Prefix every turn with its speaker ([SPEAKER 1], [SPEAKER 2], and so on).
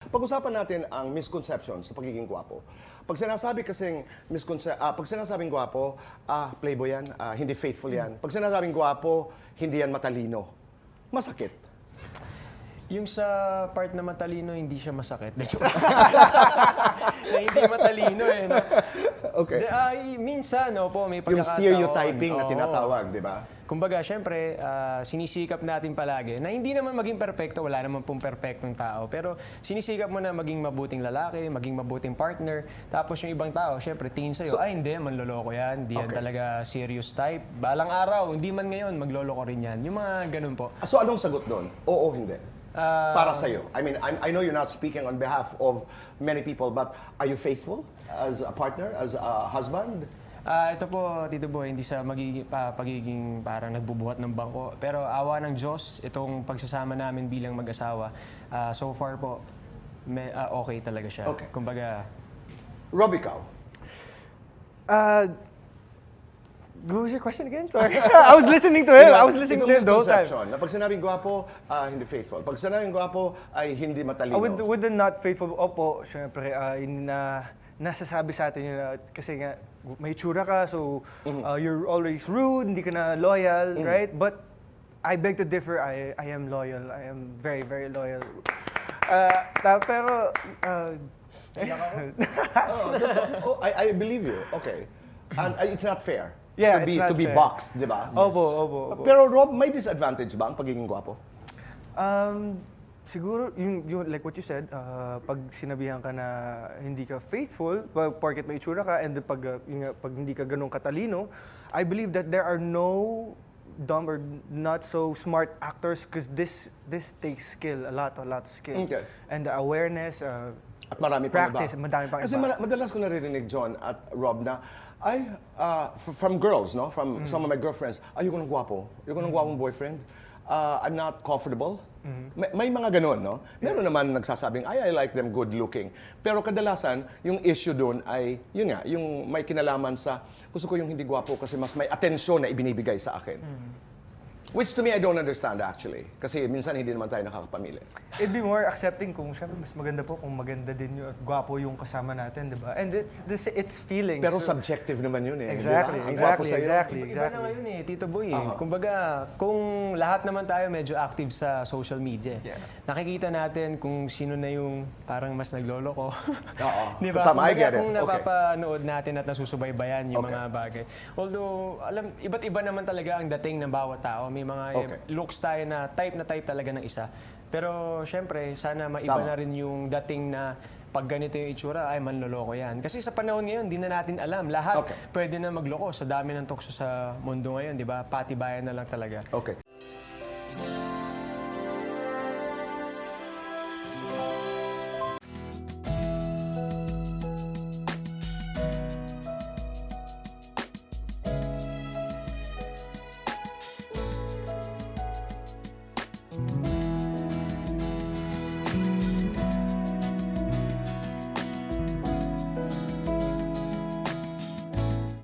[SPEAKER 1] Pag-usapan natin ang misconception sa pagiging gwapo. Pag sinasabing gwapo, playboy yan, hindi faithful yan. Pag sinasabing gwapo, hindi yan matalino. Masakit.
[SPEAKER 2] Yung sa part na matalino, hindi siya masakit. Na hindi matalino eh. No?
[SPEAKER 1] Okay.
[SPEAKER 2] Minsan, opo, may
[SPEAKER 1] Yung
[SPEAKER 2] pagkakataon.
[SPEAKER 1] stereotyping na
[SPEAKER 2] Oo.
[SPEAKER 1] tinatawag, di ba?
[SPEAKER 2] Kumbaga, syempre, sinisikap natin palagi na hindi naman maging perpekto, wala naman pong perpektong tao. Pero sinisikap mo na maging mabuting lalaki, maging mabuting partner. Tapos yung ibang tao, syempre, tingin sa'yo, ay hindi, manloloko yan. Hindi yan
[SPEAKER 1] Okay.
[SPEAKER 2] talaga serious type. Balang araw, hindi man ngayon, magloloko rin yan. Yung mga ganun po.
[SPEAKER 1] So anong sagot doon? Oo, hindi. Para sa'yo. I mean, I know you're not speaking on behalf of many people, but are you faithful as a partner, as a husband?
[SPEAKER 2] Ito po, Tito Boy, hindi sa pagiging parang nagbubuhat ng bangko. Pero awa ng Diyos, itong pagsasama namin bilang mag-asawa, so far po, okay talaga siya.
[SPEAKER 1] Okay.
[SPEAKER 2] Kumbaga,
[SPEAKER 1] Rob, ikaw?
[SPEAKER 3] What was your question again? Sorry. I was listening to him. I was listening to him the whole time.
[SPEAKER 1] Misconception na pag sinabing gwapo, hindi faithful. Pag sinabing gwapo, ay hindi matalino.
[SPEAKER 3] With the not faithful, opo, syempre, nasasabi sa atin yun, kasi nga, may tsura ka, so you're always rude, hindi ka na loyal, right? But I beg to differ, I am loyal. I am very, very loyal. Pero,
[SPEAKER 1] I believe you. Okay. And it's not fair.
[SPEAKER 3] Yeah,
[SPEAKER 1] to
[SPEAKER 3] it's not
[SPEAKER 1] be
[SPEAKER 3] fair.
[SPEAKER 1] boxed, di ba?
[SPEAKER 3] opo.
[SPEAKER 1] Pero Rob, may disadvantage ba ang pagiging gwapo?
[SPEAKER 3] Siguro, yung like what you said, pag sinabihan ka na hindi ka faithful, porket may itsura ka, and pag hindi ka ganun katalino, I believe that there are no dumb or not so smart actors because this takes skill, a lot of skill.
[SPEAKER 1] Okay.
[SPEAKER 3] And the awareness,
[SPEAKER 1] At marami pang
[SPEAKER 3] practice,
[SPEAKER 1] iba.
[SPEAKER 3] madami pang
[SPEAKER 1] Kasi
[SPEAKER 3] iba.
[SPEAKER 1] madalas ko naririnig, John at Rob, na from girls, no? From some of my girlfriends, ayoko ng gwapo. Ayoko ng gwapong boyfriend. I'm not comfortable. May mga ganun, no? Meron naman nagsasabing, I like them good looking. Pero kadalasan, yung issue doon ay, yun nga, yung may kinalaman sa, gusto ko yung hindi gwapo kasi mas may atensyon na ibinibigay sa akin. Which to me, I don't understand actually. Kasi minsan hindi naman tayo nakakapamili.
[SPEAKER 3] It'd be more accepting kung syempre mas maganda po kung maganda din yung gwapo yung kasama natin, di ba? And it's feelings.
[SPEAKER 1] Pero
[SPEAKER 3] So-
[SPEAKER 1] subjective naman yun eh.
[SPEAKER 3] Exactly,
[SPEAKER 1] di ba? Ang gwapo
[SPEAKER 3] exactly,
[SPEAKER 1] sa'yo.
[SPEAKER 3] exactly.
[SPEAKER 2] iba na ngayon eh, Tito Boy eh. Kumbaga, kung lahat naman tayo medyo active sa social media,
[SPEAKER 3] Yeah.
[SPEAKER 2] nakikita natin kung sino na yung parang mas nagloloko.
[SPEAKER 1] Oo.
[SPEAKER 2] Di ba?
[SPEAKER 1] Tama, I get it.
[SPEAKER 2] Kung
[SPEAKER 1] Okay.
[SPEAKER 2] napapanood natin at nasusubaybayan yung
[SPEAKER 1] Okay.
[SPEAKER 2] mga bagay. Although, iba't iba naman talaga ang dating ng bawat tao. May mga
[SPEAKER 1] Okay.
[SPEAKER 2] looks tayo na type talaga ng isa. Pero, syempre, sana maiba
[SPEAKER 1] Tama.
[SPEAKER 2] na rin yung dating na pag ganito yung itsura, ay manloloko yan. Kasi sa panahon ngayon, di na natin alam. Lahat
[SPEAKER 1] Okay.
[SPEAKER 2] pwede na magloko sa dami ng tukso sa mundo ngayon, di ba? Patibayan na lang talaga.
[SPEAKER 1] Okay.